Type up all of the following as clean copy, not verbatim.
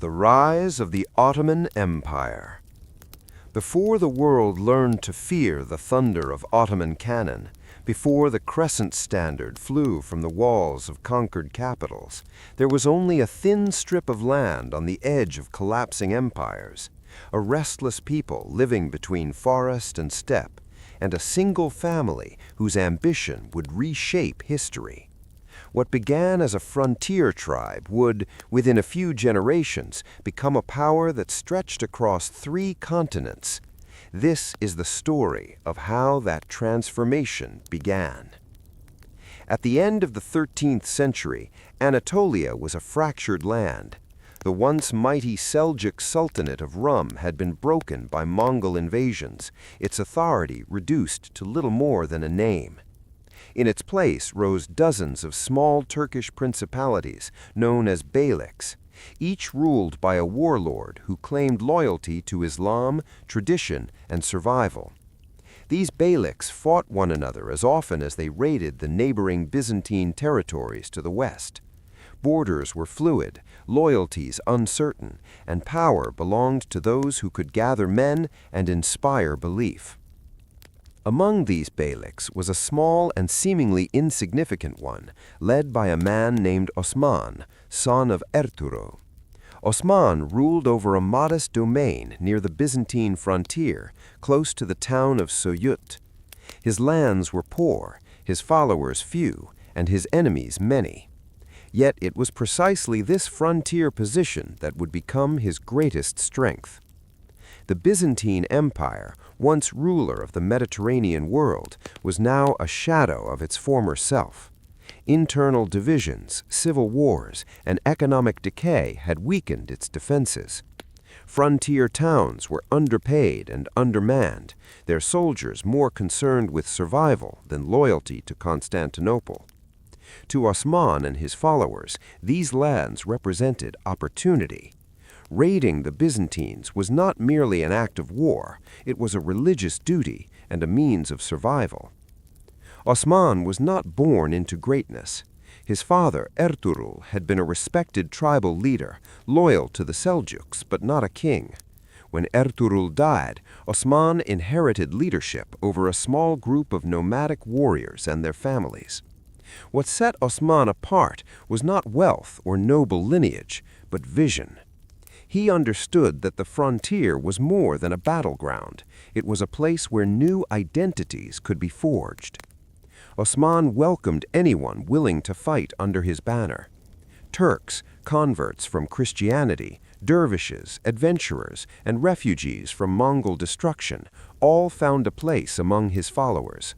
The rise of the Ottoman Empire. Before the world learned to fear the thunder of Ottoman cannon, before the crescent standard flew from the walls of conquered capitals, there was only a thin strip of land on the edge of collapsing empires, a restless people living between forest and steppe, and a single family whose ambition would reshape history. What began as a frontier tribe would, within a few generations, become a power that stretched across 3 continents. This is the story of how that transformation began. At the end of the 13th century, Anatolia was a fractured land. The once mighty Seljuk Sultanate of Rum had been broken by Mongol invasions, its authority reduced to little more than a name. In its place rose dozens of small Turkish principalities known as beyliks, each ruled by a warlord who claimed loyalty to Islam, tradition, and survival. These beyliks fought one another as often as they raided the neighboring Byzantine territories to the west. Borders were fluid, loyalties uncertain, and power belonged to those who could gather men and inspire belief. Among these beyliks was a small and seemingly insignificant one, led by a man named Osman, son of Ertuğrul. Osman ruled over a modest domain near the Byzantine frontier, close to the town of Soyut. His lands were poor, his followers few, and his enemies many. Yet it was precisely this frontier position that would become his greatest strength. The Byzantine Empire, once ruler of the Mediterranean world, was now a shadow of its former self. Internal divisions, civil wars, and economic decay had weakened its defenses. Frontier towns were underpaid and undermanned, their soldiers more concerned with survival than loyalty to Constantinople. To Osman and his followers, these lands represented opportunity. Raiding the Byzantines was not merely an act of war, it was a religious duty and a means of survival. Osman was not born into greatness. His father, Ertuğrul, had been a respected tribal leader, loyal to the Seljuks, but not a king. When Ertuğrul died, Osman inherited leadership over a small group of nomadic warriors and their families. What set Osman apart was not wealth or noble lineage, but vision. He understood that the frontier was more than a battleground. It was a place where new identities could be forged. Osman welcomed anyone willing to fight under his banner. Turks, converts from Christianity, dervishes, adventurers, and refugees from Mongol destruction all found a place among his followers.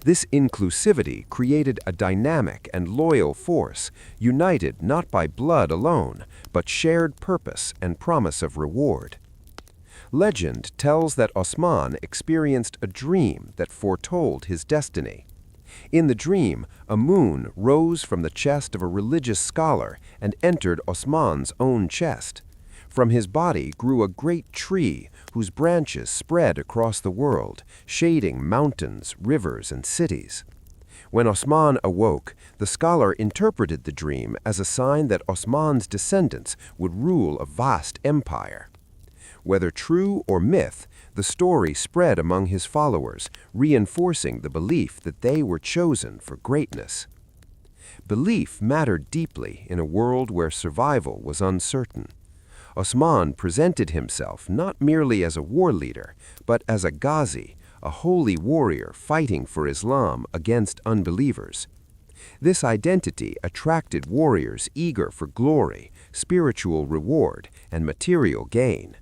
This inclusivity created a dynamic and loyal force, united not by blood alone, but shared purpose and promise of reward. Legend tells that Osman experienced a dream that foretold his destiny. In the dream, a moon rose from the chest of a religious scholar and entered Osman's own chest. From his body grew a great tree whose branches spread across the world, shading mountains, rivers, and cities. When Osman awoke, the scholar interpreted the dream as a sign that Osman's descendants would rule a vast empire. Whether true or myth, the story spread among his followers, reinforcing the belief that they were chosen for greatness. Belief mattered deeply in a world where survival was uncertain. Osman presented himself not merely as a war leader, but as a Ghazi, a holy warrior fighting for Islam against unbelievers. This identity attracted warriors eager for glory, spiritual reward, and material gain.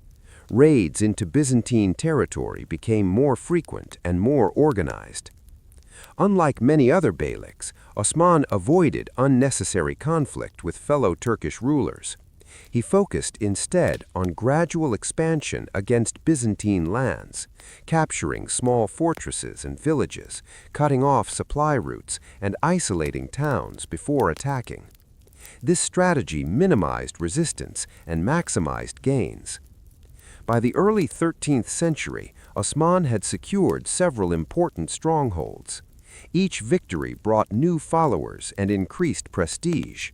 Raids into Byzantine territory became more frequent and more organized. Unlike many other beyliks, Osman avoided unnecessary conflict with fellow Turkish rulers. He focused instead on gradual expansion against Byzantine lands, capturing small fortresses and villages, cutting off supply routes, and isolating towns before attacking. This strategy minimized resistance and maximized gains. By the early 13th century, Osman had secured several important strongholds. Each victory brought new followers and increased prestige.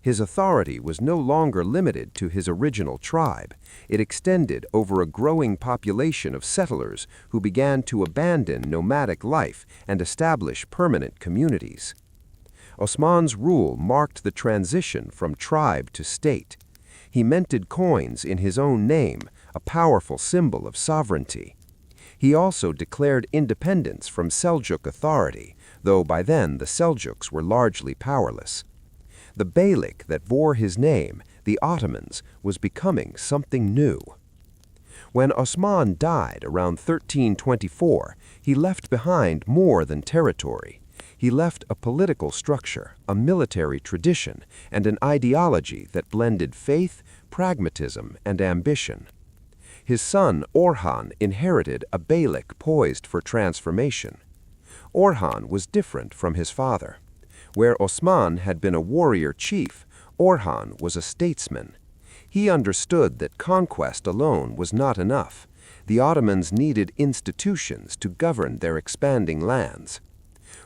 His authority was no longer limited to his original tribe. It extended over a growing population of settlers who began to abandon nomadic life and establish permanent communities. Osman's rule marked the transition from tribe to state. He minted coins in his own name, a powerful symbol of sovereignty. He also declared independence from Seljuk authority, though by then the Seljuks were largely powerless. The Beylik that bore his name, the Ottomans, was becoming something new. When Osman died around 1324, he left behind more than territory. He left a political structure, a military tradition, and an ideology that blended faith, pragmatism, and ambition. His son Orhan inherited a Beylik poised for transformation. Orhan was different from his father. Where Osman had been a warrior chief, Orhan was a statesman. He understood that conquest alone was not enough. The Ottomans needed institutions to govern their expanding lands.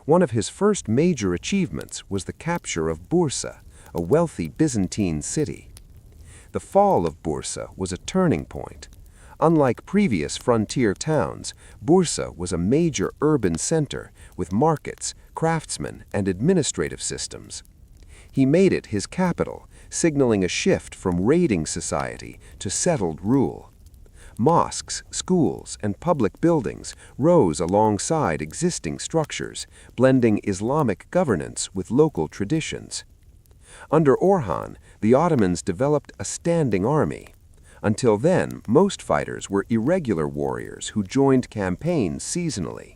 One of his first major achievements was the capture of Bursa, a wealthy Byzantine city. The fall of Bursa was a turning point. Unlike previous frontier towns, Bursa was a major urban center with markets, craftsmen, and administrative systems. He made it his capital, signaling a shift from raiding society to settled rule. Mosques, schools, and public buildings rose alongside existing structures, blending Islamic governance with local traditions. Under Orhan, the Ottomans developed a standing army. Until then, most fighters were irregular warriors who joined campaigns seasonally.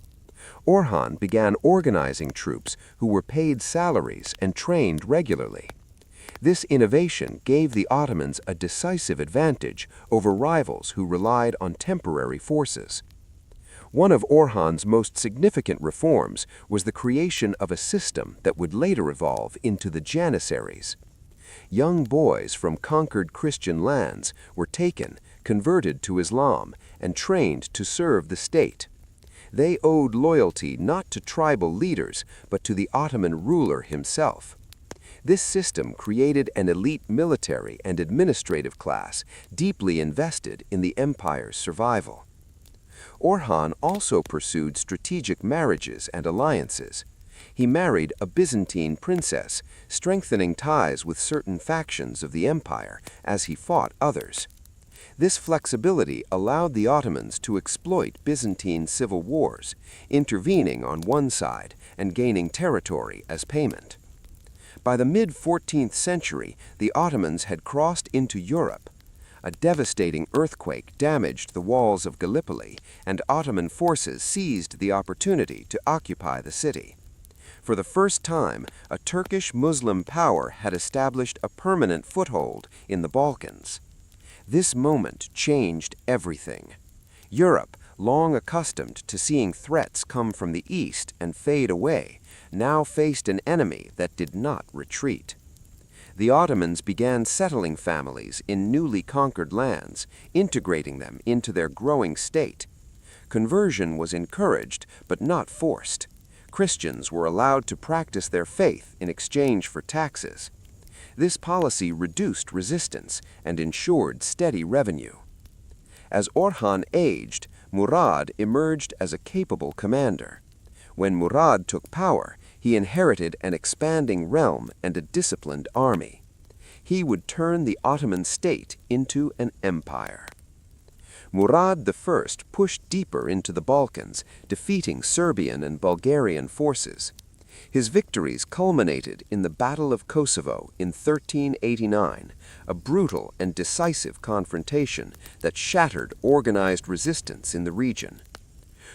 Orhan began organizing troops who were paid salaries and trained regularly. This innovation gave the Ottomans a decisive advantage over rivals who relied on temporary forces. One of Orhan's most significant reforms was the creation of a system that would later evolve into the Janissaries. Young boys from conquered Christian lands were taken, converted to Islam, and trained to serve the state. They owed loyalty not to tribal leaders, but to the Ottoman ruler himself. This system created an elite military and administrative class deeply invested in the empire's survival. Orhan also pursued strategic marriages and alliances. He married a Byzantine princess, strengthening ties with certain factions of the empire as he fought others. This flexibility allowed the Ottomans to exploit Byzantine civil wars, intervening on one side and gaining territory as payment. By the mid-14th century, the Ottomans had crossed into Europe. A devastating earthquake damaged the walls of Gallipoli, and Ottoman forces seized the opportunity to occupy the city. For the first time, a Turkish Muslim power had established a permanent foothold in the Balkans. This moment changed everything. Europe, long accustomed to seeing threats come from the east and fade away, now faced an enemy that did not retreat. The Ottomans began settling families in newly conquered lands, integrating them into their growing state. Conversion was encouraged, but not forced. Christians were allowed to practice their faith in exchange for taxes. This policy reduced resistance and ensured steady revenue. As Orhan aged, Murad emerged as a capable commander. When Murad took power, he inherited an expanding realm and a disciplined army. He would turn the Ottoman state into an empire. Murad I pushed deeper into the Balkans, defeating Serbian and Bulgarian forces. His victories culminated in the Battle of Kosovo in 1389, a brutal and decisive confrontation that shattered organized resistance in the region.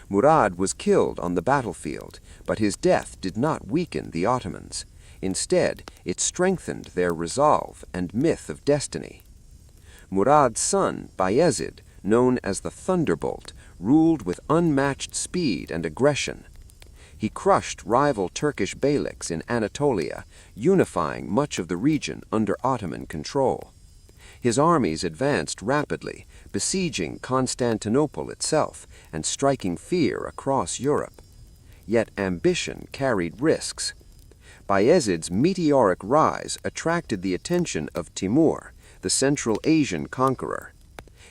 Murad was killed on the battlefield, but his death did not weaken the Ottomans. Instead, it strengthened their resolve and myth of destiny. Murad's son, Bayezid, known as the Thunderbolt, ruled with unmatched speed and aggression. He crushed rival Turkish beyliks in Anatolia, unifying much of the region under Ottoman control. His armies advanced rapidly, besieging Constantinople itself and striking fear across Europe. Yet ambition carried risks. Bayezid's meteoric rise attracted the attention of Timur, the Central Asian conqueror.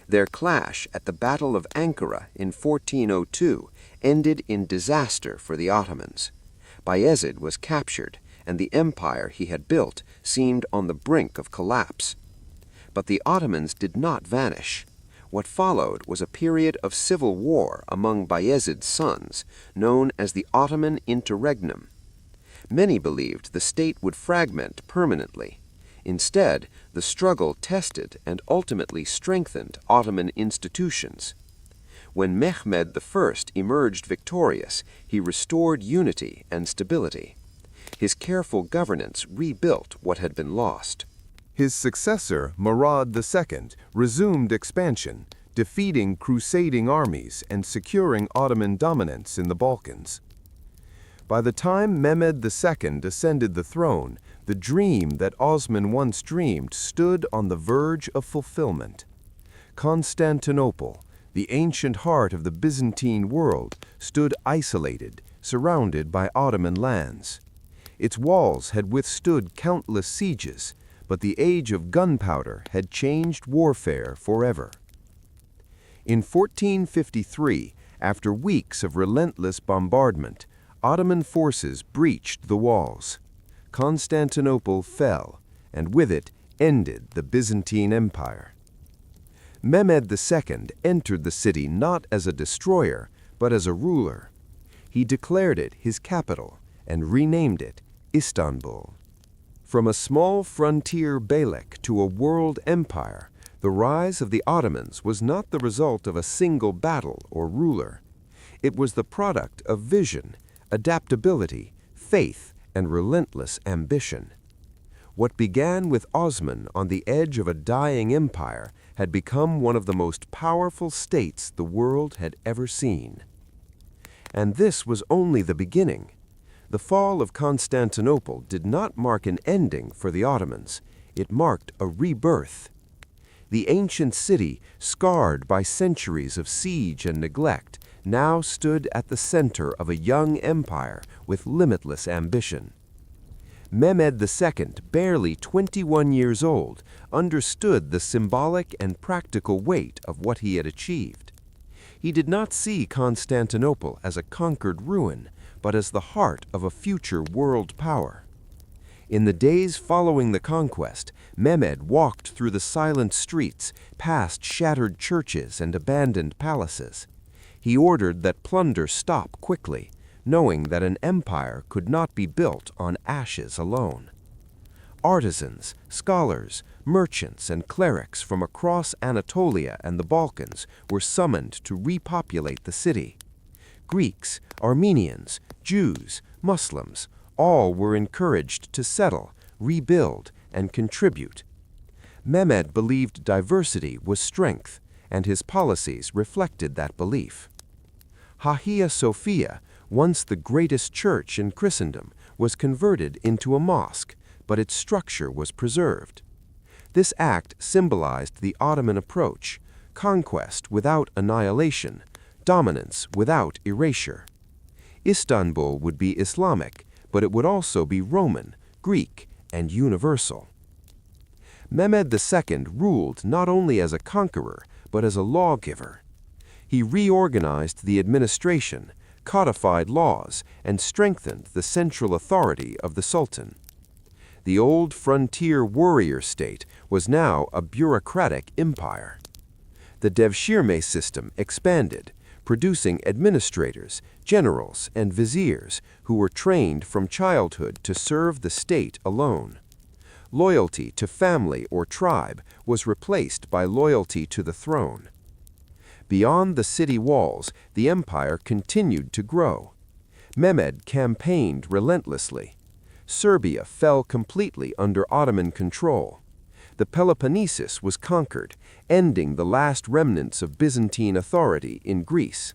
Their clash at the Battle of Ankara in 1402 ended in disaster for the Ottomans. Bayezid was captured, and the empire he had built seemed on the brink of collapse. But the Ottomans did not vanish. What followed was a period of civil war among Bayezid's sons, known as the Ottoman Interregnum. Many believed the state would fragment permanently. Instead, the struggle tested and ultimately strengthened Ottoman institutions. When Mehmed I emerged victorious, he restored unity and stability. His careful governance rebuilt what had been lost. His successor, Murad II, resumed expansion, defeating crusading armies and securing Ottoman dominance in the Balkans. By the time Mehmed II ascended the throne, the dream that Osman once dreamed stood on the verge of fulfillment. Constantinople, the ancient heart of the Byzantine world, stood isolated, surrounded by Ottoman lands. Its walls had withstood countless sieges, but the age of gunpowder had changed warfare forever. In 1453, after weeks of relentless bombardment, Ottoman forces breached the walls. Constantinople fell, and with it ended the Byzantine Empire. Mehmed II entered the city not as a destroyer, but as a ruler. He declared it his capital and renamed it Istanbul. From a small frontier beylik to a world empire, the rise of the Ottomans was not the result of a single battle or ruler. It was the product of vision, adaptability, faith, and relentless ambition. What began with Osman on the edge of a dying empire had become one of the most powerful states the world had ever seen. And this was only the beginning. The fall of Constantinople did not mark an ending for the Ottomans. It marked a rebirth. The ancient city, scarred by centuries of siege and neglect, now stood at the center of a young empire with limitless ambition. Mehmed II, barely 21 years old, understood the symbolic and practical weight of what he had achieved. He did not see Constantinople as a conquered ruin, but as the heart of a future world power. In the days following the conquest, Mehmed walked through the silent streets, past shattered churches and abandoned palaces. He ordered that plunder stop quickly, knowing that an empire could not be built on ashes alone. Artisans, scholars, merchants, and clerics from across Anatolia and the Balkans were summoned to repopulate the city. Greeks, Armenians, Jews, Muslims, all were encouraged to settle, rebuild, and contribute. Mehmed believed diversity was strength, and his policies reflected that belief. Hagia Sophia, once the greatest church in Christendom, was converted into a mosque, but its structure was preserved. This act symbolized the Ottoman approach: conquest without annihilation, dominance without erasure. Istanbul would be Islamic, but it would also be Roman, Greek, and universal. Mehmed II ruled not only as a conqueror, but as a lawgiver. He reorganized the administration, codified laws, and strengthened the central authority of the Sultan. The old frontier warrior state was now a bureaucratic empire. The devshirme system expanded, producing administrators, generals, and viziers who were trained from childhood to serve the state alone. Loyalty to family or tribe was replaced by loyalty to the throne. Beyond the city walls, the empire continued to grow. Mehmed campaigned relentlessly. Serbia fell completely under Ottoman control. The Peloponnesus was conquered, ending the last remnants of Byzantine authority in Greece.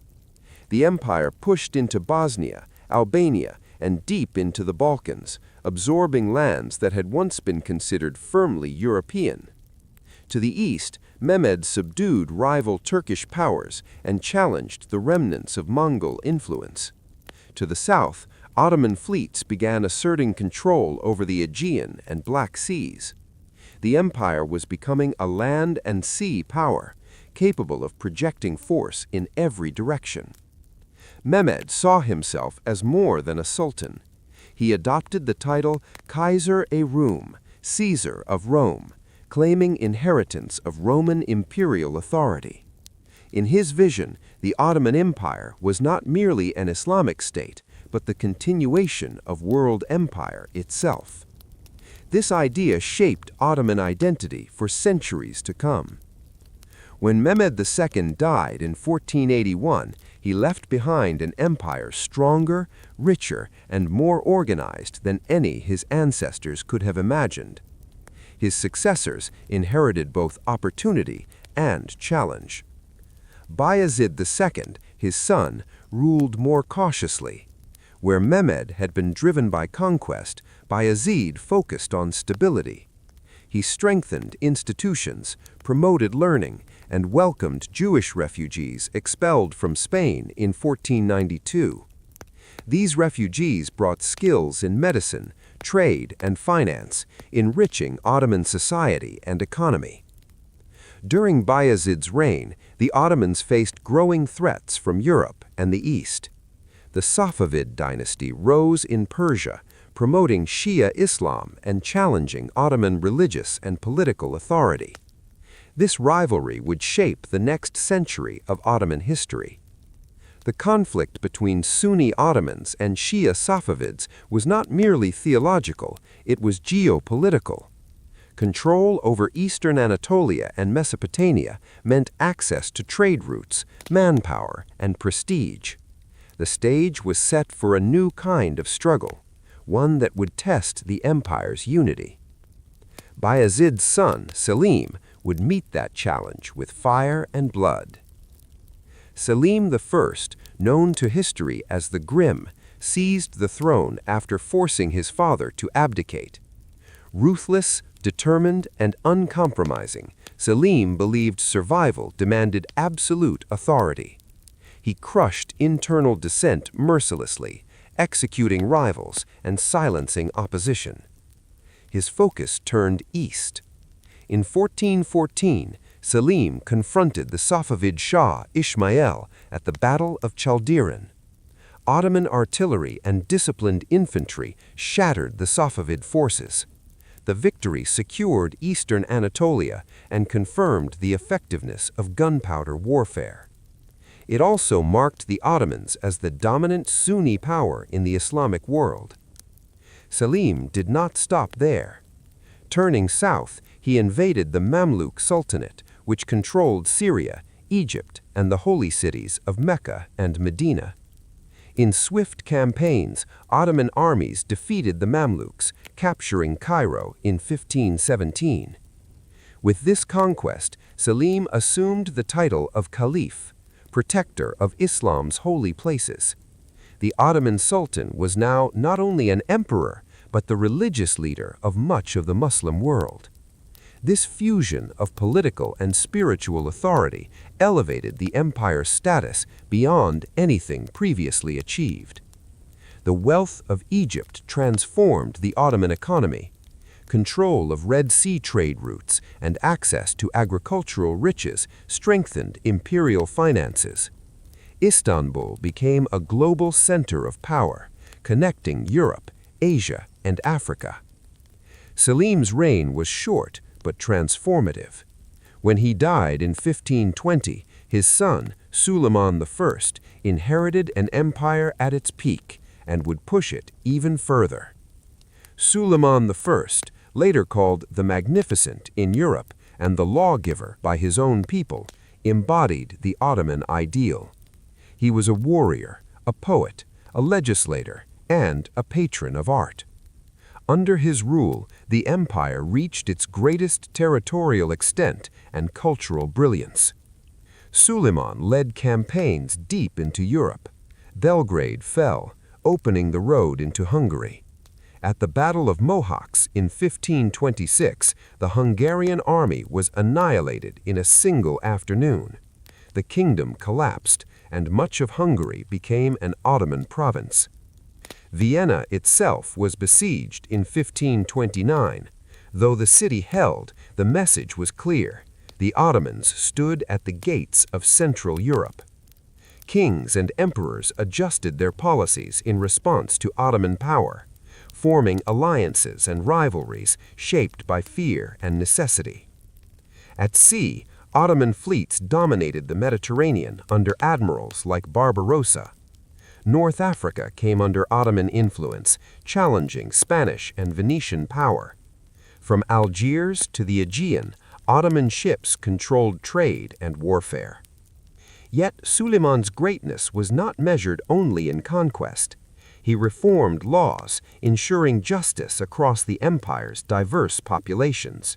The empire pushed into Bosnia, Albania, and deep into the Balkans, absorbing lands that had once been considered firmly European. To the east, Mehmed subdued rival Turkish powers and challenged the remnants of Mongol influence. To the south, Ottoman fleets began asserting control over the Aegean and Black Seas. The empire was becoming a land and sea power, capable of projecting force in every direction. Mehmed saw himself as more than a sultan. He adopted the title Kaiser-e-Rum, Caesar of Rome, claiming inheritance of Roman imperial authority. In his vision, the Ottoman Empire was not merely an Islamic state, but the continuation of world empire itself. This idea shaped Ottoman identity for centuries to come. When Mehmed II died in 1481, he left behind an empire stronger, richer, and more organized than any his ancestors could have imagined. His successors inherited both opportunity and challenge. Bayezid II, his son, ruled more cautiously. Where Mehmed had been driven by conquest, Bayezid focused on stability. He strengthened institutions, promoted learning, and welcomed Jewish refugees expelled from Spain in 1492. These refugees brought skills in medicine, trade, and finance, enriching Ottoman society and economy. During Bayezid's reign, the Ottomans faced growing threats from Europe and the East. The Safavid dynasty rose in Persia, promoting Shia Islam and challenging Ottoman religious and political authority. This rivalry would shape the next century of Ottoman history. The conflict between Sunni Ottomans and Shia Safavids was not merely theological, it was geopolitical. Control over eastern Anatolia and Mesopotamia meant access to trade routes, manpower, and prestige. The stage was set for a new kind of struggle, one that would test the empire's unity. Bayezid's son, Selim, would meet that challenge with fire and blood. Selim I, known to history as the Grim, seized the throne after forcing his father to abdicate. Ruthless, determined, and uncompromising, Selim believed survival demanded absolute authority. He crushed internal dissent mercilessly, executing rivals and silencing opposition. His focus turned east. In 1414, Selim confronted the Safavid Shah Ismail at the Battle of Chaldiran. Ottoman artillery and disciplined infantry shattered the Safavid forces. The victory secured eastern Anatolia and confirmed the effectiveness of gunpowder warfare. It also marked the Ottomans as the dominant Sunni power in the Islamic world. Selim did not stop there. Turning south, he invaded the Mamluk Sultanate, which controlled Syria, Egypt, and the holy cities of Mecca and Medina. In swift campaigns, Ottoman armies defeated the Mamluks, capturing Cairo in 1517. With this conquest, Selim assumed the title of Caliph, protector of Islam's holy places. The Ottoman Sultan was now not only an emperor, but the religious leader of much of the Muslim world. This fusion of political and spiritual authority elevated the empire's status beyond anything previously achieved. The wealth of Egypt transformed the Ottoman economy. Control of Red Sea trade routes and access to agricultural riches strengthened imperial finances. Istanbul became a global center of power, connecting Europe, Asia, and Africa. Selim's reign was short but transformative. When he died in 1520, his son, Suleiman I, inherited an empire at its peak and would push it even further. Suleiman I, later called the Magnificent in Europe and the lawgiver by his own people, embodied the Ottoman ideal. He was a warrior, a poet, a legislator, and a patron of art. Under his rule, the empire reached its greatest territorial extent and cultural brilliance. Suleiman led campaigns deep into Europe. Belgrade fell, opening the road into Hungary. At the Battle of Mohacs in 1526, the Hungarian army was annihilated in a single afternoon. The kingdom collapsed, and much of Hungary became an Ottoman province. Vienna itself was besieged in 1529. Though the city held, the message was clear. The Ottomans stood at the gates of Central Europe. Kings and emperors adjusted their policies in response to Ottoman power, forming alliances and rivalries shaped by fear and necessity. At sea, Ottoman fleets dominated the Mediterranean under admirals like Barbarossa. North Africa came under Ottoman influence, challenging Spanish and Venetian power. From Algiers to the Aegean, Ottoman ships controlled trade and warfare. Yet Suleiman's greatness was not measured only in conquest. He reformed laws, ensuring justice across the empire's diverse populations.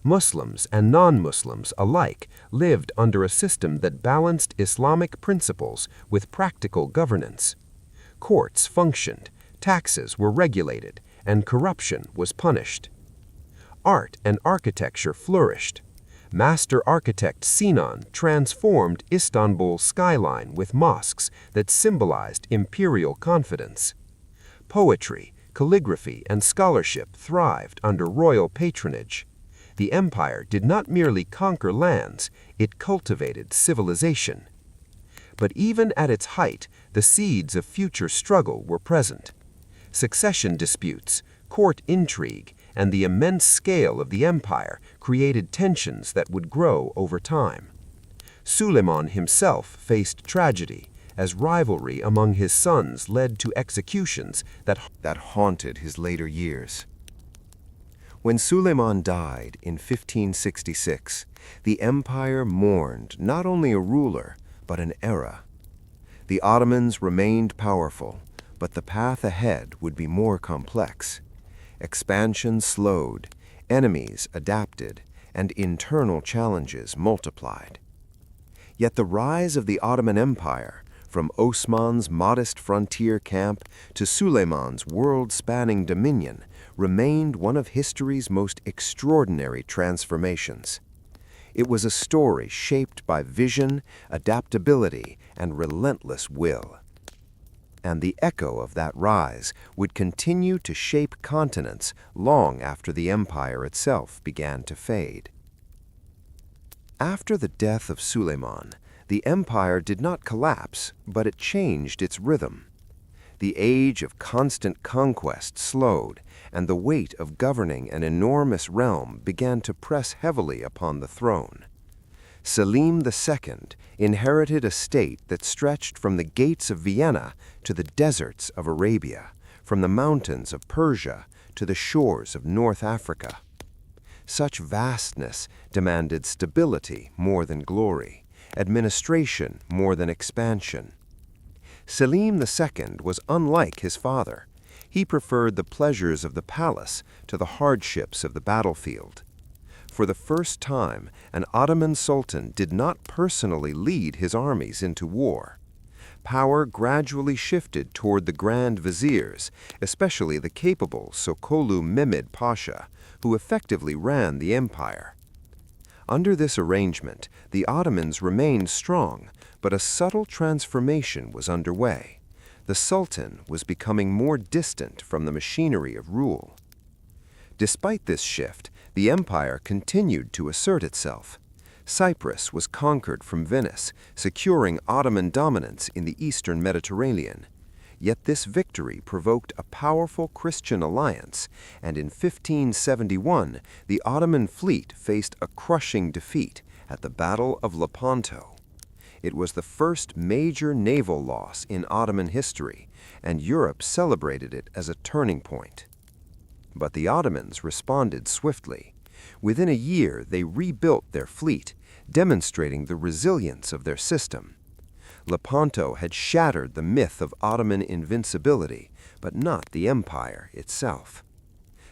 Muslims and non-Muslims alike lived under a system that balanced Islamic principles with practical governance. Courts functioned, taxes were regulated, and corruption was punished. Art and architecture flourished. Master architect Sinan transformed Istanbul's skyline with mosques that symbolized imperial confidence. Poetry, calligraphy, and scholarship thrived under royal patronage. The empire did not merely conquer lands, it cultivated civilization. But even at its height, the seeds of future struggle were present. Succession disputes, court intrigue, and the immense scale of the empire created tensions that would grow over time. Suleiman himself faced tragedy, as rivalry among his sons led to executions that haunted his later years. When Suleiman died in 1566, the empire mourned not only a ruler, but an era. The Ottomans remained powerful, but the path ahead would be more complex. Expansion slowed, enemies adapted, and internal challenges multiplied. Yet the rise of the Ottoman Empire, from Osman's modest frontier camp to Suleiman's world-spanning dominion, remained one of history's most extraordinary transformations. It was a story shaped by vision, adaptability, and relentless will. And the echo of that rise would continue to shape continents long after the empire itself began to fade. After the death of Suleiman, the empire did not collapse, but it changed its rhythm. The age of constant conquest slowed, and the weight of governing an enormous realm began to press heavily upon the throne. Selim II inherited a state that stretched from the gates of Vienna to the deserts of Arabia, from the mountains of Persia to the shores of North Africa. Such vastness demanded stability more than glory, administration more than expansion. Selim II was unlike his father. He preferred the pleasures of the palace to the hardships of the battlefield. For the first time, an Ottoman sultan did not personally lead his armies into war. Power gradually shifted toward the grand viziers, especially the capable Sokolu Mehmed Pasha, who effectively ran the empire. Under this arrangement, the Ottomans remained strong, but a subtle transformation was underway. The sultan was becoming more distant from the machinery of rule. Despite this shift, the empire continued to assert itself. Cyprus was conquered from Venice, securing Ottoman dominance in the eastern Mediterranean. Yet this victory provoked a powerful Christian alliance, and in 1571, the Ottoman fleet faced a crushing defeat at the Battle of Lepanto. It was the first major naval loss in Ottoman history, and Europe celebrated it as a turning point. But the Ottomans responded swiftly. Within a year, they rebuilt their fleet, demonstrating the resilience of their system. Lepanto had shattered the myth of Ottoman invincibility, but not the empire itself.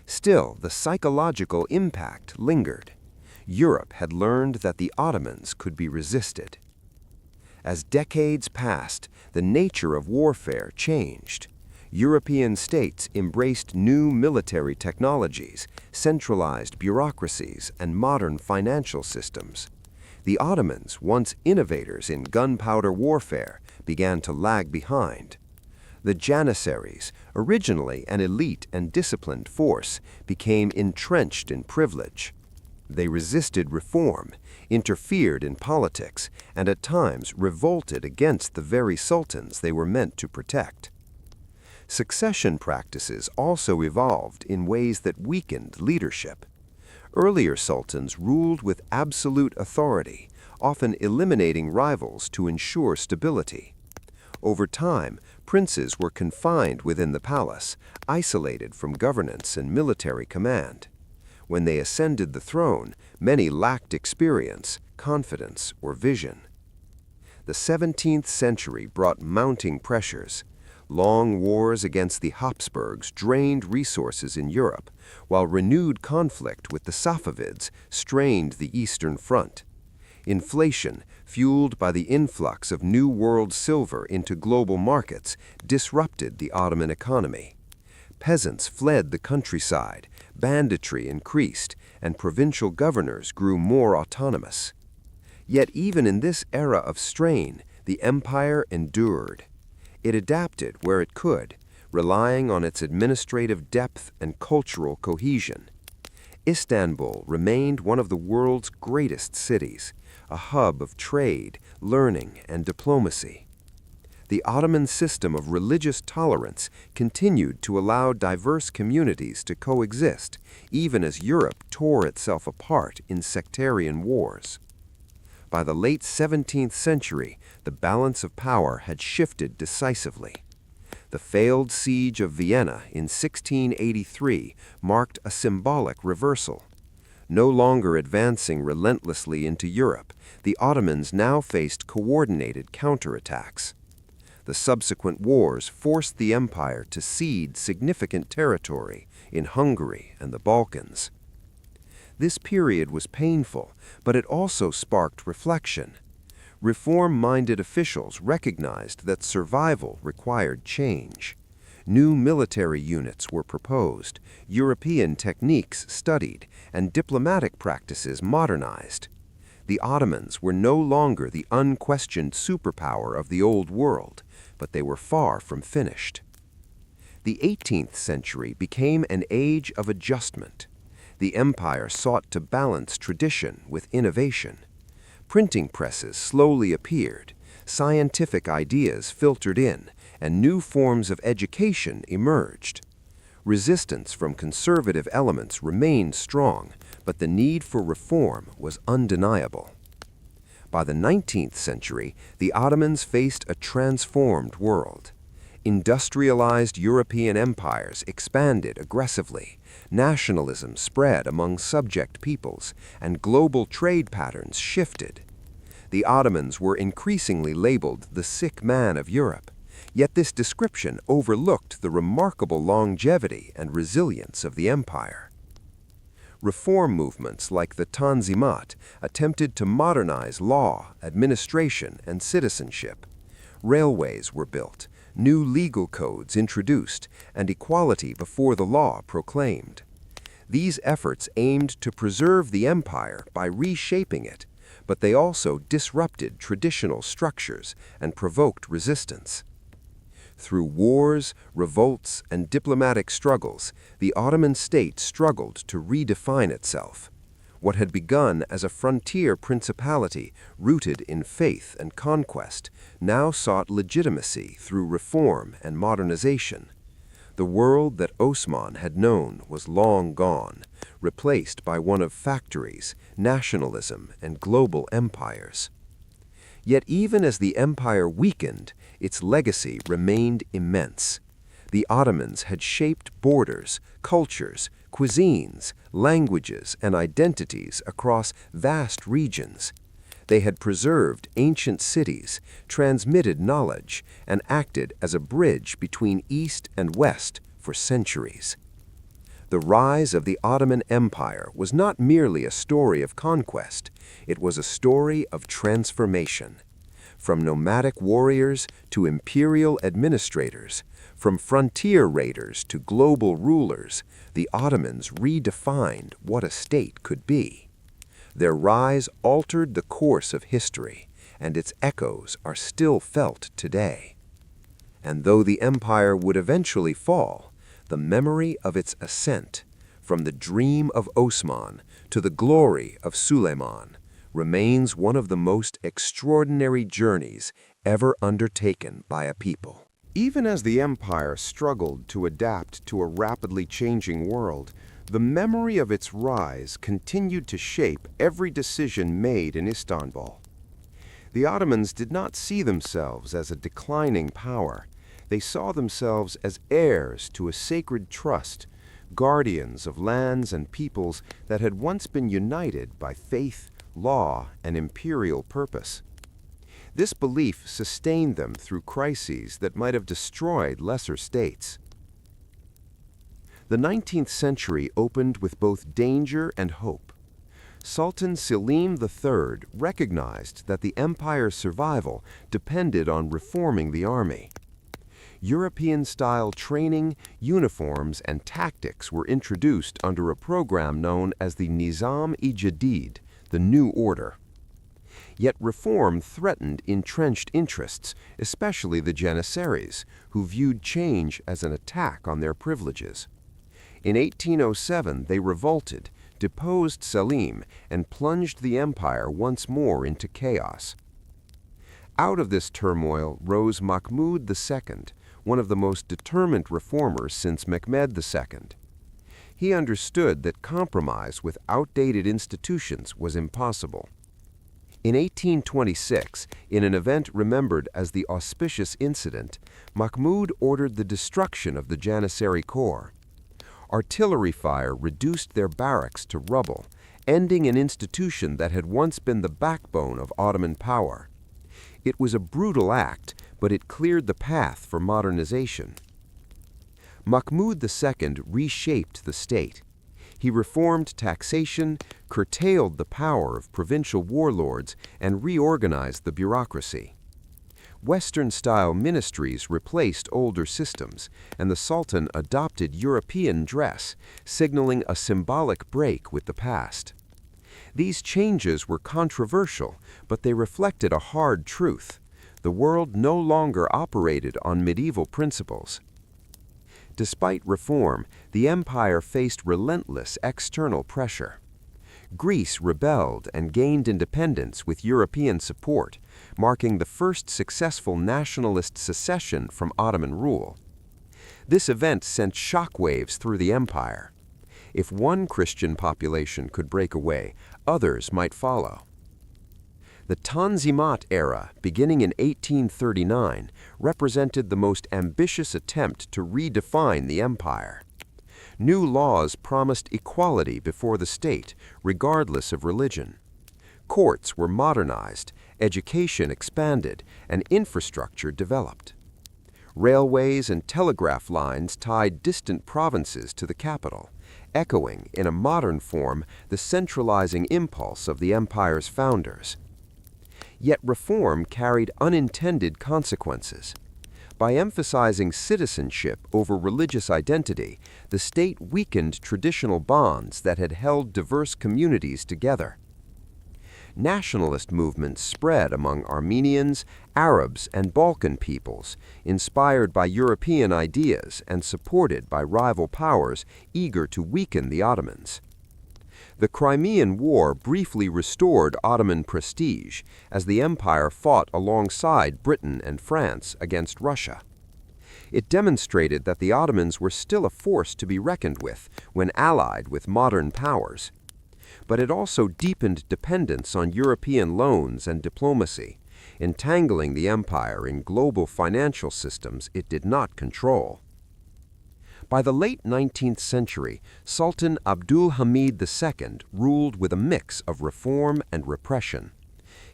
Still, the psychological impact lingered. Europe had learned that the Ottomans could be resisted. As decades passed, the nature of warfare changed. European states embraced new military technologies, centralized bureaucracies, and modern financial systems. The Ottomans, once innovators in gunpowder warfare, began to lag behind. The Janissaries, originally an elite and disciplined force, became entrenched in privilege. They resisted reform, interfered in politics, and at times revolted against the very sultans they were meant to protect. Succession practices also evolved in ways that weakened leadership. Earlier sultans ruled with absolute authority, often eliminating rivals to ensure stability. Over time, princes were confined within the palace, isolated from governance and military command. When they ascended the throne, many lacked experience, confidence, or vision. The 17th century brought mounting pressures. Long wars against the Habsburgs drained resources in Europe, while renewed conflict with the Safavids strained the Eastern Front. Inflation, fueled by the influx of New World silver into global markets, disrupted the Ottoman economy. Peasants fled the countryside, banditry increased, and provincial governors grew more autonomous. Yet even in this era of strain, the empire endured. It adapted where it could, relying on its administrative depth and cultural cohesion. Istanbul remained one of the world's greatest cities, a hub of trade, learning, and diplomacy. The Ottoman system of religious tolerance continued to allow diverse communities to coexist, even as Europe tore itself apart in sectarian wars. By the late 17th century, the balance of power had shifted decisively. The failed siege of Vienna in 1683 marked a symbolic reversal. No longer advancing relentlessly into Europe, the Ottomans now faced coordinated counterattacks. The subsequent wars forced the empire to cede significant territory in Hungary and the Balkans. This period was painful, but it also sparked reflection. Reform-minded officials recognized that survival required change. New military units were proposed, European techniques studied, and diplomatic practices modernized. The Ottomans were no longer the unquestioned superpower of the Old World, but they were far from finished. The 18th century became an age of adjustment. The empire sought to balance tradition with innovation. Printing presses slowly appeared, scientific ideas filtered in, and new forms of education emerged. Resistance from conservative elements remained strong, but the need for reform was undeniable. By the 19th century, the Ottomans faced a transformed world. Industrialized European empires expanded aggressively, nationalism spread among subject peoples, and global trade patterns shifted. The Ottomans were increasingly labeled the sick man of Europe, yet this description overlooked the remarkable longevity and resilience of the empire. Reform movements like the Tanzimat attempted to modernize law, administration, and citizenship. Railways were built, new legal codes introduced, and equality before the law proclaimed. These efforts aimed to preserve the empire by reshaping it, but they also disrupted traditional structures and provoked resistance. Through wars, revolts, and diplomatic struggles, the Ottoman state struggled to redefine itself. What had begun as a frontier principality rooted in faith and conquest now sought legitimacy through reform and modernization. The world that Osman had known was long gone, replaced by one of factories, nationalism, and global empires. Yet even as the empire weakened, its legacy remained immense. The Ottomans had shaped borders, cultures, cuisines, languages, and identities across vast regions. They had preserved ancient cities, transmitted knowledge, and acted as a bridge between East and West for centuries. The rise of the Ottoman Empire was not merely a story of conquest, it was a story of transformation. From nomadic warriors to imperial administrators, from frontier raiders to global rulers, the Ottomans redefined what a state could be. Their rise altered the course of history, and its echoes are still felt today. And though the empire would eventually fall, the memory of its ascent, from the dream of Osman to the glory of Suleiman, remains one of the most extraordinary journeys ever undertaken by a people. Even as the empire struggled to adapt to a rapidly changing world, the memory of its rise continued to shape every decision made in Istanbul. The Ottomans did not see themselves as a declining power. They saw themselves as heirs to a sacred trust, guardians of lands and peoples that had once been united by faith, law, and imperial purpose. This belief sustained them through crises that might have destroyed lesser states. The 19th century opened with both danger and hope. Sultan Selim III recognized that the empire's survival depended on reforming the army. European-style training, uniforms, and tactics were introduced under a program known as the Nizam-i-Jadid, the New Order. Yet reform threatened entrenched interests, especially the Janissaries, who viewed change as an attack on their privileges. In 1807, they revolted, deposed Selim, and plunged the empire once more into chaos. Out of this turmoil rose Mahmud II, one of the most determined reformers since Mehmed II. He understood that compromise with outdated institutions was impossible. In 1826, in an event remembered as the Auspicious Incident, Mahmud ordered the destruction of the Janissary Corps. Artillery fire reduced their barracks to rubble, ending an institution that had once been the backbone of Ottoman power. It was a brutal act, but it cleared the path for modernization. Mahmud II reshaped the state. He reformed taxation, curtailed the power of provincial warlords, and reorganized the bureaucracy. Western-style ministries replaced older systems, and the Sultan adopted European dress, signaling a symbolic break with the past. These changes were controversial, but they reflected a hard truth. The world no longer operated on medieval principles. Despite reform, the empire faced relentless external pressure. Greece rebelled and gained independence with European support, marking the first successful nationalist secession from Ottoman rule. This event sent shockwaves through the empire. If one Christian population could break away, others might follow. The Tanzimat era, beginning in 1839, represented the most ambitious attempt to redefine the empire. New laws promised equality before the state, regardless of religion. Courts were modernized, education expanded, and infrastructure developed. Railways and telegraph lines tied distant provinces to the capital, echoing, in a modern form, the centralizing impulse of the empire's founders. Yet reform carried unintended consequences. By emphasizing citizenship over religious identity, the state weakened traditional bonds that had held diverse communities together. Nationalist movements spread among Armenians, Arabs, and Balkan peoples, inspired by European ideas and supported by rival powers eager to weaken the Ottomans. The Crimean War briefly restored Ottoman prestige as the empire fought alongside Britain and France against Russia. It demonstrated that the Ottomans were still a force to be reckoned with when allied with modern powers. But it also deepened dependence on European loans and diplomacy, entangling the empire in global financial systems it did not control. By the late 19th century, Sultan Abdul Hamid II ruled with a mix of reform and repression.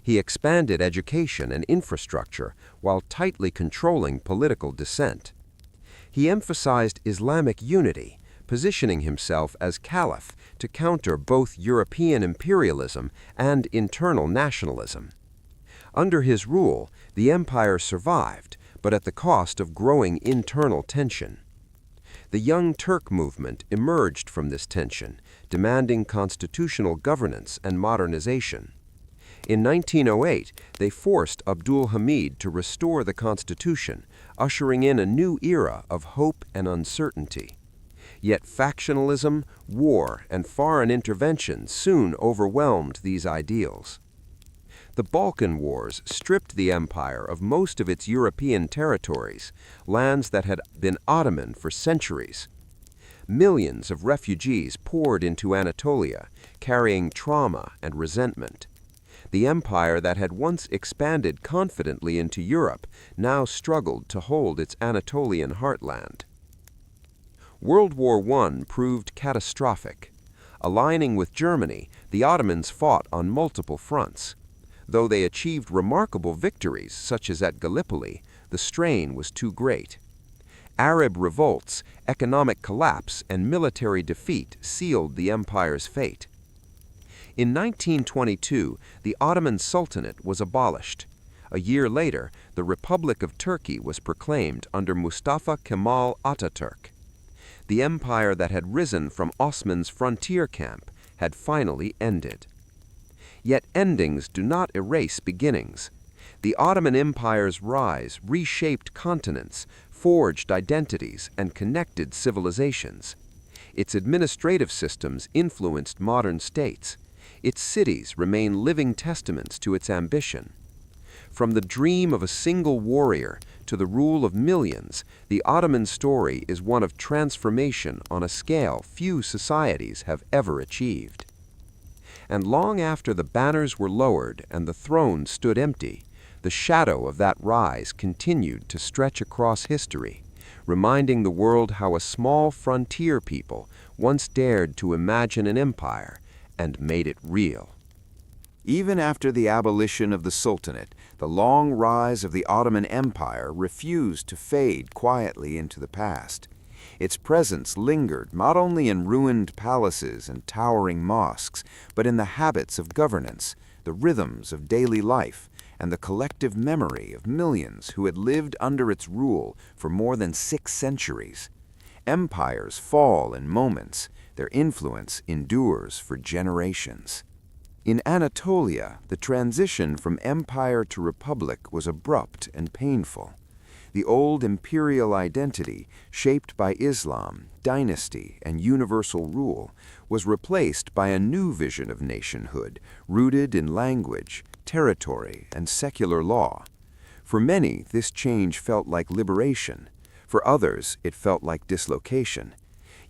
He expanded education and infrastructure while tightly controlling political dissent. He emphasized Islamic unity, positioning himself as caliph to counter both European imperialism and internal nationalism. Under his rule, the empire survived, but at the cost of growing internal tension. The Young Turk movement emerged from this tension, demanding constitutional governance and modernization. In 1908, they forced Abdul Hamid to restore the constitution, ushering in a new era of hope and uncertainty. Yet factionalism, war, and foreign intervention soon overwhelmed these ideals. The Balkan Wars stripped the empire of most of its European territories, lands that had been Ottoman for centuries. Millions of refugees poured into Anatolia, carrying trauma and resentment. The empire that had once expanded confidently into Europe now struggled to hold its Anatolian heartland. World War I proved catastrophic. Aligning with Germany, the Ottomans fought on multiple fronts. Though they achieved remarkable victories, such as at Gallipoli, the strain was too great. Arab revolts, economic collapse, and military defeat sealed the empire's fate. In 1922, the Ottoman Sultanate was abolished. A year later, the Republic of Turkey was proclaimed under Mustafa Kemal Atatürk. The empire that had risen from Osman's frontier camp had finally ended. Yet endings do not erase beginnings. The Ottoman Empire's rise reshaped continents, forged identities, and connected civilizations. Its administrative systems influenced modern states. Its cities remain living testaments to its ambition. From the dream of a single warrior to the rule of millions, the Ottoman story is one of transformation on a scale few societies have ever achieved. And long after the banners were lowered and the throne stood empty, the shadow of that rise continued to stretch across history, reminding the world how a small frontier people once dared to imagine an empire and made it real. Even after the abolition of the Sultanate, the long rise of the Ottoman Empire refused to fade quietly into the past. Its presence lingered not only in ruined palaces and towering mosques, but in the habits of governance, the rhythms of daily life, and the collective memory of millions who had lived under its rule for more than 6 centuries. Empires fall in moments, their influence endures for generations. In Anatolia, the transition from empire to republic was abrupt and painful. The old imperial identity, shaped by Islam, dynasty, and universal rule, was replaced by a new vision of nationhood, rooted in language, territory, and secular law. For many, this change felt like liberation. For others, it felt like dislocation.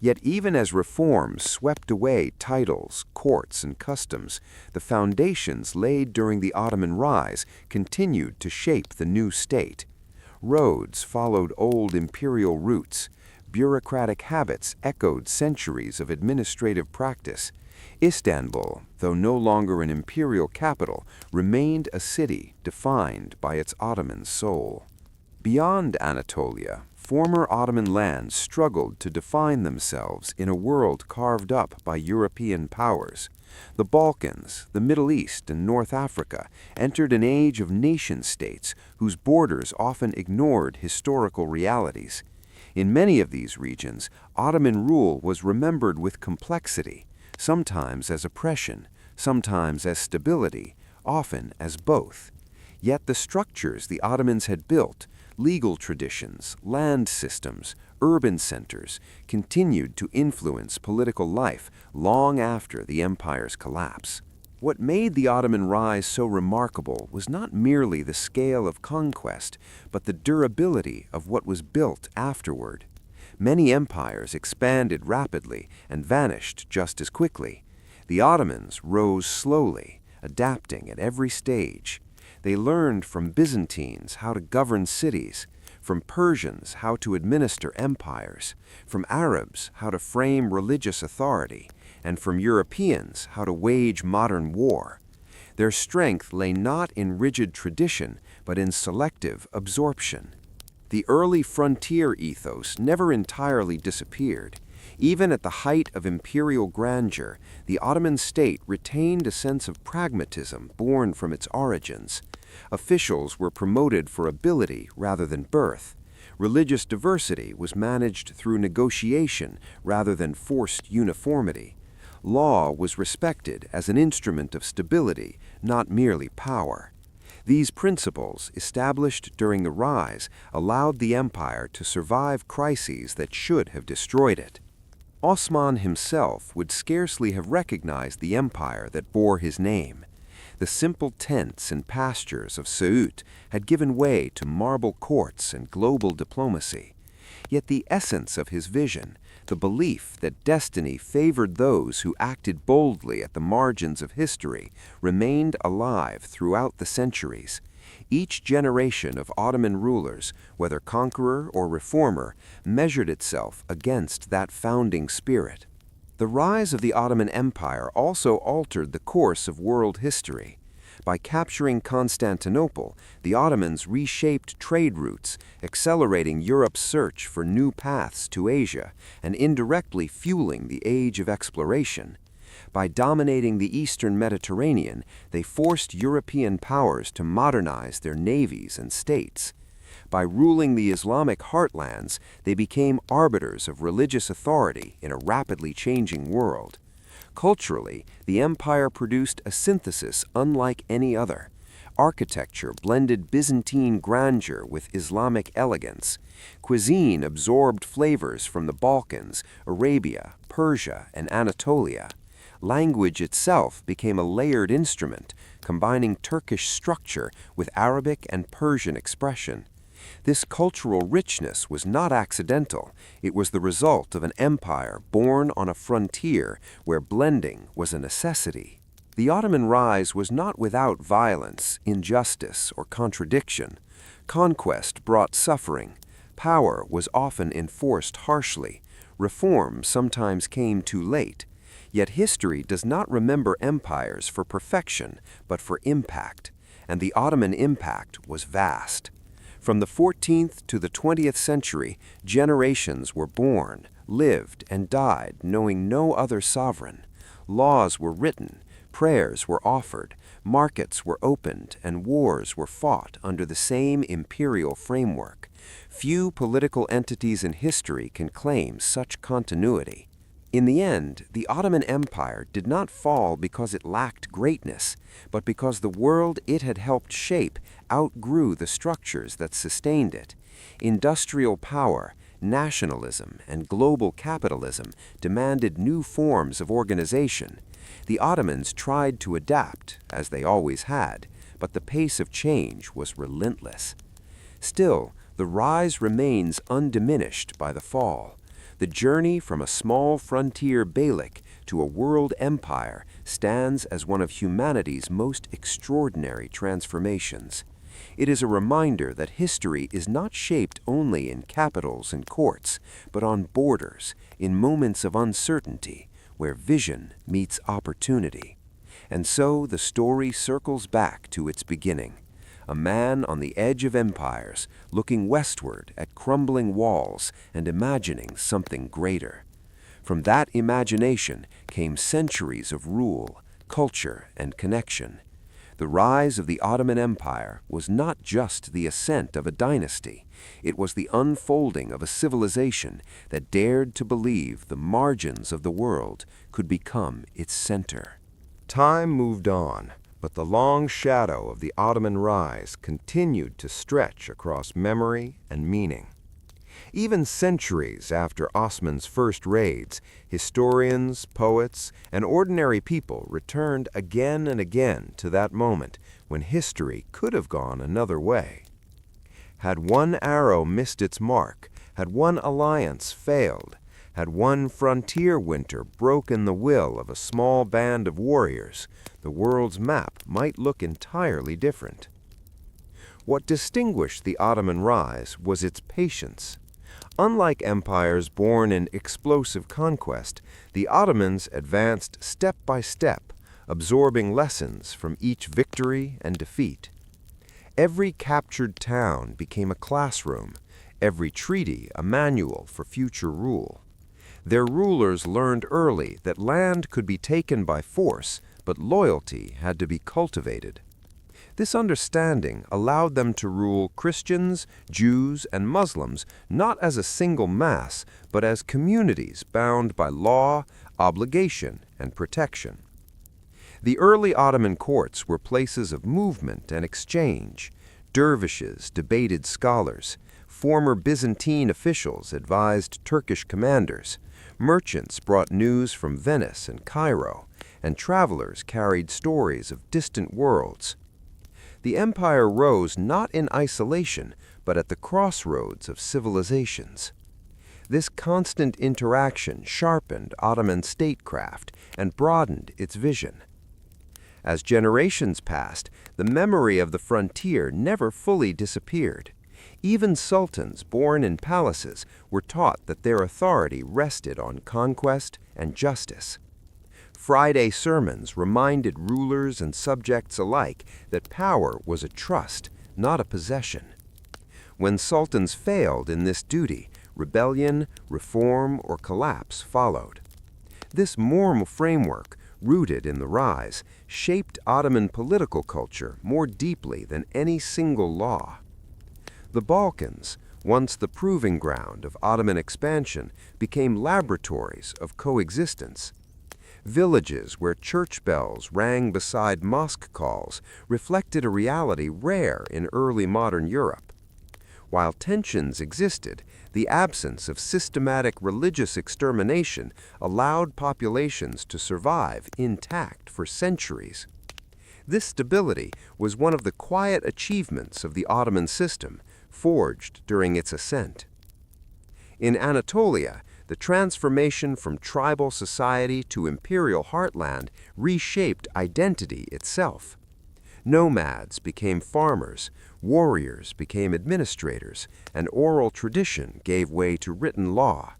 Yet even as reforms swept away titles, courts, and customs, the foundations laid during the Ottoman rise continued to shape the new state. Roads followed old imperial routes. Bureaucratic habits echoed centuries of administrative practice. Istanbul, though no longer an imperial capital, remained a city defined by its Ottoman soul. Beyond Anatolia, former Ottoman lands struggled to define themselves in a world carved up by European powers. The Balkans, the Middle East, and North Africa entered an age of nation-states whose borders often ignored historical realities. In many of these regions, Ottoman rule was remembered with complexity, sometimes as oppression, sometimes as stability, often as both. Yet the structures the Ottomans had built, legal traditions, land systems, urban centers, continued to influence political life long after the empire's collapse. What made the Ottoman rise so remarkable was not merely the scale of conquest, but the durability of what was built afterward. Many empires expanded rapidly and vanished just as quickly. The Ottomans rose slowly, adapting at every stage. They learned from Byzantines how to govern cities, from Persians how to administer empires, from Arabs how to frame religious authority, and from Europeans how to wage modern war. Their strength lay not in rigid tradition, but in selective absorption. The early frontier ethos never entirely disappeared. Even at the height of imperial grandeur, the Ottoman state retained a sense of pragmatism born from its origins. Officials were promoted for ability rather than birth. Religious diversity was managed through negotiation rather than forced uniformity. Law was respected as an instrument of stability, not merely power. These principles, established during the rise, allowed the empire to survive crises that should have destroyed it. Osman himself would scarcely have recognized the empire that bore his name. The simple tents and pastures of Saut had given way to marble courts and global diplomacy. Yet the essence of his vision, the belief that destiny favored those who acted boldly at the margins of history, remained alive throughout the centuries. Each generation of Ottoman rulers, whether conqueror or reformer, measured itself against that founding spirit. The rise of the Ottoman Empire also altered the course of world history. By capturing Constantinople, the Ottomans reshaped trade routes, accelerating Europe's search for new paths to Asia and indirectly fueling the age of exploration. By dominating the eastern Mediterranean, they forced European powers to modernize their navies and states. By ruling the Islamic heartlands, they became arbiters of religious authority in a rapidly changing world. Culturally, the empire produced a synthesis unlike any other. Architecture blended Byzantine grandeur with Islamic elegance. Cuisine absorbed flavors from the Balkans, Arabia, Persia, and Anatolia. Language itself became a layered instrument, combining Turkish structure with Arabic and Persian expression. This cultural richness was not accidental. It was the result of an empire born on a frontier where blending was a necessity. The Ottoman rise was not without violence, injustice, or contradiction. Conquest brought suffering. Power was often enforced harshly. Reform sometimes came too late. Yet history does not remember empires for perfection, but for impact. And the Ottoman impact was vast. From the 14th to the 20th century, generations were born, lived, and died knowing no other sovereign. Laws were written, prayers were offered, markets were opened, and wars were fought under the same imperial framework. Few political entities in history can claim such continuity. In the end, the Ottoman Empire did not fall because it lacked greatness, but because the world it had helped shape outgrew the structures that sustained it. Industrial power, nationalism, and global capitalism demanded new forms of organization. The Ottomans tried to adapt, as they always had, but the pace of change was relentless. Still, the rise remains undiminished by the fall. The journey from a small frontier beylik to a world empire stands as one of humanity's most extraordinary transformations. It is a reminder that history is not shaped only in capitals and courts, but on borders, in moments of uncertainty, where vision meets opportunity. And so the story circles back to its beginning. A man on the edge of empires, looking westward at crumbling walls and imagining something greater. From that imagination came centuries of rule, culture, and connection. The rise of the Ottoman Empire was not just the ascent of a dynasty. It was the unfolding of a civilization that dared to believe the margins of the world could become its center. Time moved on, but the long shadow of the Ottoman rise continued to stretch across memory and meaning. Even centuries after Osman's first raids, historians, poets, and ordinary people returned again and again to that moment when history could have gone another way. Had one arrow missed its mark, had one alliance failed, had one frontier winter broken the will of a small band of warriors, the world's map might look entirely different. What distinguished the Ottoman rise was its patience. Unlike empires born in explosive conquest, the Ottomans advanced step by step, absorbing lessons from each victory and defeat. Every captured town became a classroom, every treaty a manual for future rule. Their rulers learned early that land could be taken by force, but loyalty had to be cultivated. This understanding allowed them to rule Christians, Jews, and Muslims not as a single mass, but as communities bound by law, obligation, and protection. The early Ottoman courts were places of movement and exchange. Dervishes debated scholars. Former Byzantine officials advised Turkish commanders. Merchants brought news from Venice and Cairo, and travelers carried stories of distant worlds. The empire rose not in isolation, but at the crossroads of civilizations. This constant interaction sharpened Ottoman statecraft and broadened its vision. As generations passed, the memory of the frontier never fully disappeared. Even sultans born in palaces were taught that their authority rested on conquest and justice. Friday sermons reminded rulers and subjects alike that power was a trust, not a possession. When sultans failed in this duty, rebellion, reform, or collapse followed. This moral framework, rooted in the rise, shaped Ottoman political culture more deeply than any single law. The Balkans, once the proving ground of Ottoman expansion, became laboratories of coexistence. Villages where church bells rang beside mosque calls reflected a reality rare in early modern Europe. While tensions existed, the absence of systematic religious extermination allowed populations to survive intact for centuries. This stability was one of the quiet achievements of the Ottoman system, forged during its ascent. In Anatolia, the transformation from tribal society to imperial heartland reshaped identity itself. Nomads became farmers, warriors became administrators, and oral tradition gave way to written law.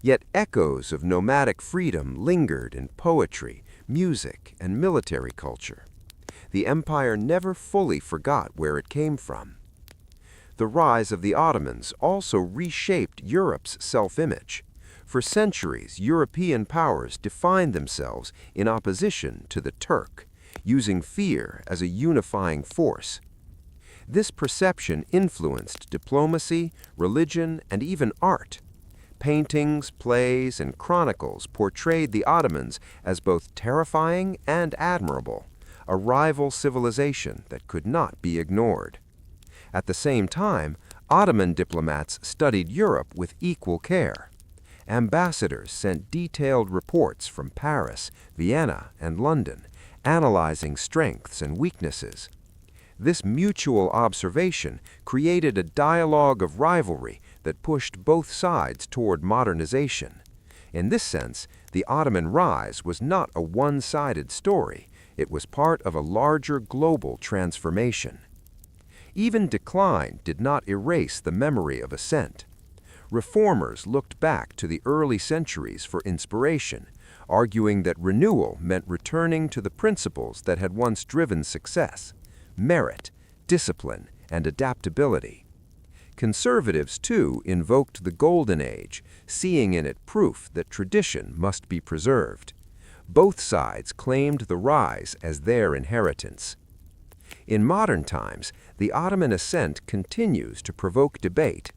Yet echoes of nomadic freedom lingered in poetry, music, and military culture. The empire never fully forgot where it came from. The rise of the Ottomans also reshaped Europe's self-image. For centuries, European powers defined themselves in opposition to the Turk, using fear as a unifying force. This perception influenced diplomacy, religion, and even art. Paintings, plays, and chronicles portrayed the Ottomans as both terrifying and admirable, a rival civilization that could not be ignored. At the same time, Ottoman diplomats studied Europe with equal care. Ambassadors sent detailed reports from Paris, Vienna, and London, analyzing strengths and weaknesses. This mutual observation created a dialogue of rivalry that pushed both sides toward modernization. In this sense, the Ottoman rise was not a one-sided story. It was part of a larger global transformation. Even decline did not erase the memory of ascent. Reformers looked back to the early centuries for inspiration, arguing that renewal meant returning to the principles that had once driven success: merit, discipline, and adaptability. Conservatives, too, invoked the Golden Age, seeing in it proof that tradition must be preserved. Both sides claimed the rise as their inheritance. In modern times, the Ottoman ascent continues to provoke debate.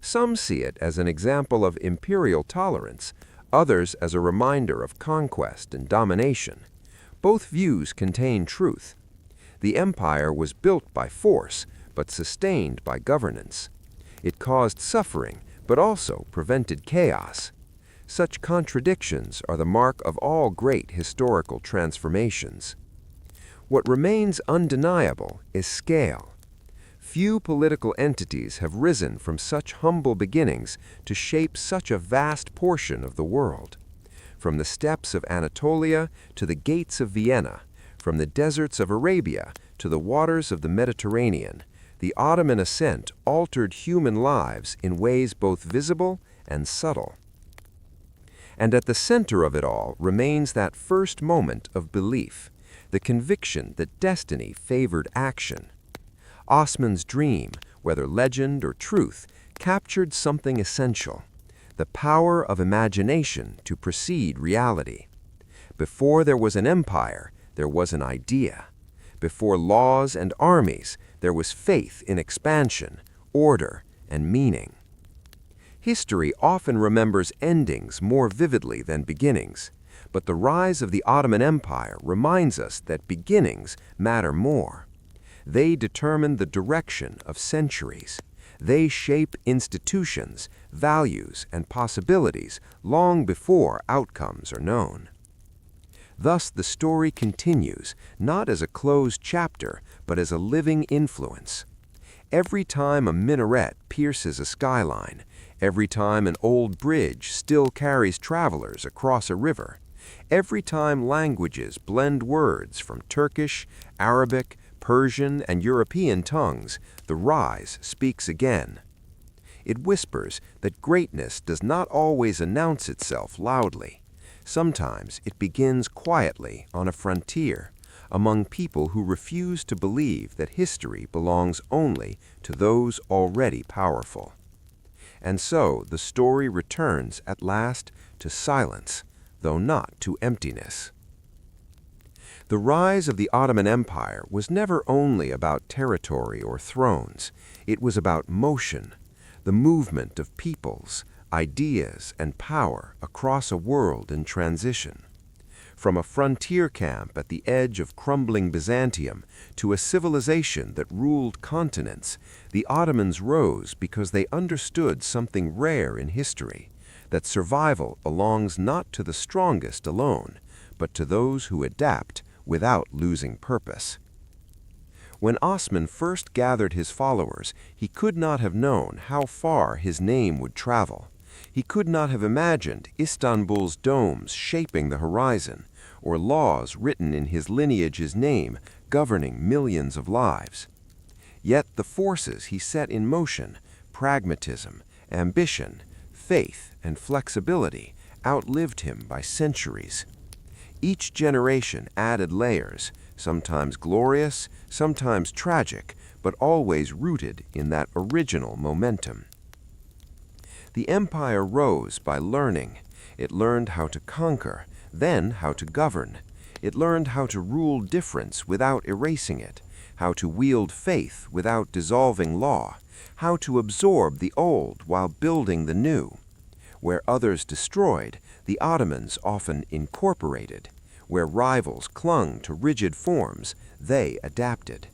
Some see it as an example of imperial tolerance, others as a reminder of conquest and domination. Both views contain truth. The empire was built by force, but sustained by governance. It caused suffering, but also prevented chaos. Such contradictions are the mark of all great historical transformations. What remains undeniable is scale. Few political entities have risen from such humble beginnings to shape such a vast portion of the world. From the steppes of Anatolia to the gates of Vienna, from the deserts of Arabia to the waters of the Mediterranean, the Ottoman ascent altered human lives in ways both visible and subtle. And at the center of it all remains that first moment of belief, the conviction that destiny favored action. Osman's dream, whether legend or truth, captured something essential: the power of imagination to precede reality. Before there was an empire, there was an idea. Before laws and armies, there was faith in expansion, order, and meaning. History often remembers endings more vividly than beginnings, But the rise of the Ottoman Empire reminds us that beginnings matter more. They determine the direction of centuries. They shape institutions, values, and possibilities long before outcomes are known. Thus, the story continues, not as a closed chapter, but as a living influence. Every time a minaret pierces a skyline, every time an old bridge still carries travelers across a river, every time languages blend words from Turkish, Arabic, Persian, and European tongues, the rise speaks again. It whispers that greatness does not always announce itself loudly. Sometimes it begins quietly on a frontier, among people who refuse to believe that history belongs only to those already powerful. And so the story returns at last to silence, though not to emptiness. The rise of the Ottoman Empire was never only about territory or thrones. It was about motion, the movement of peoples, ideas, and power across a world in transition. From a frontier camp at the edge of crumbling Byzantium to a civilization that ruled continents, the Ottomans rose because they understood something rare in history, that survival belongs not to the strongest alone, but to those who adapt without losing purpose. When Osman first gathered his followers, he could not have known how far his name would travel. He could not have imagined Istanbul's domes shaping the horizon, or laws written in his lineage's name governing millions of lives. Yet the forces he set in motion, pragmatism, ambition, faith, and flexibility, outlived him by centuries. Each generation added layers, sometimes glorious, sometimes tragic, but always rooted in that original momentum. The empire rose by learning. It learned how to conquer, then how to govern. It learned how to rule difference without erasing it, how to wield faith without dissolving law, how to absorb the old while building the new. Where others destroyed, the Ottomans often incorporated. Where rivals clung to rigid forms, they adapted.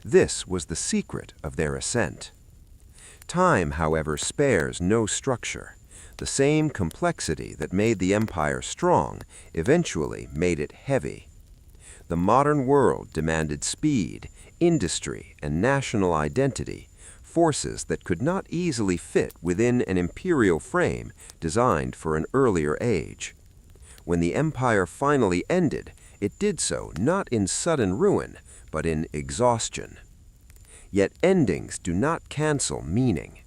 This was the secret of their ascent. Time, however, spares no structure. The same complexity that made the empire strong eventually made it heavy. The modern world demanded speed, industry, and national identity, forces that could not easily fit within an imperial frame designed for an earlier age. When the empire finally ended, it did so not in sudden ruin, but in exhaustion. Yet endings do not cancel meaning.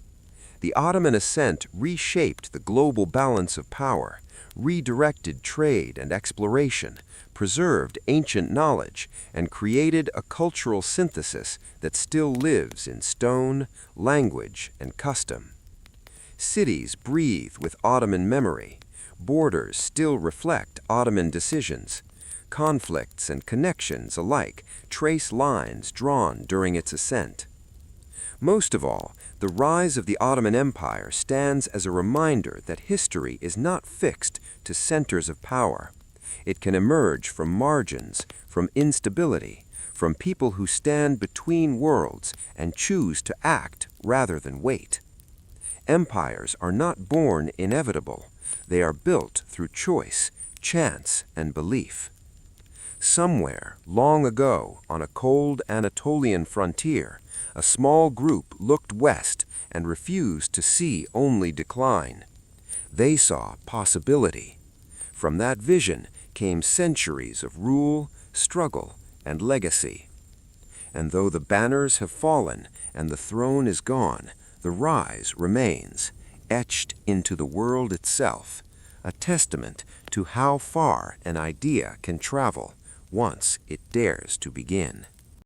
The Ottoman ascent reshaped the global balance of power, redirected trade and exploration, preserved ancient knowledge, and created a cultural synthesis that still lives in stone, language, and custom. Cities breathe with Ottoman memory. Borders still reflect Ottoman decisions. Conflicts and connections alike trace lines drawn during its ascent. Most of all, the rise of the Ottoman Empire stands as a reminder that history is not fixed to centers of power. It can emerge from margins, from instability, from people who stand between worlds and choose to act rather than wait. Empires are not born inevitable. They are built through choice, chance, and belief. Somewhere, long ago, on a cold Anatolian frontier, a small group looked west and refused to see only decline. They saw possibility. From that vision came centuries of rule, struggle, and legacy. And though the banners have fallen and the throne is gone, the rise remains, etched into the world itself, a testament to how far an idea can travel once it dares to begin.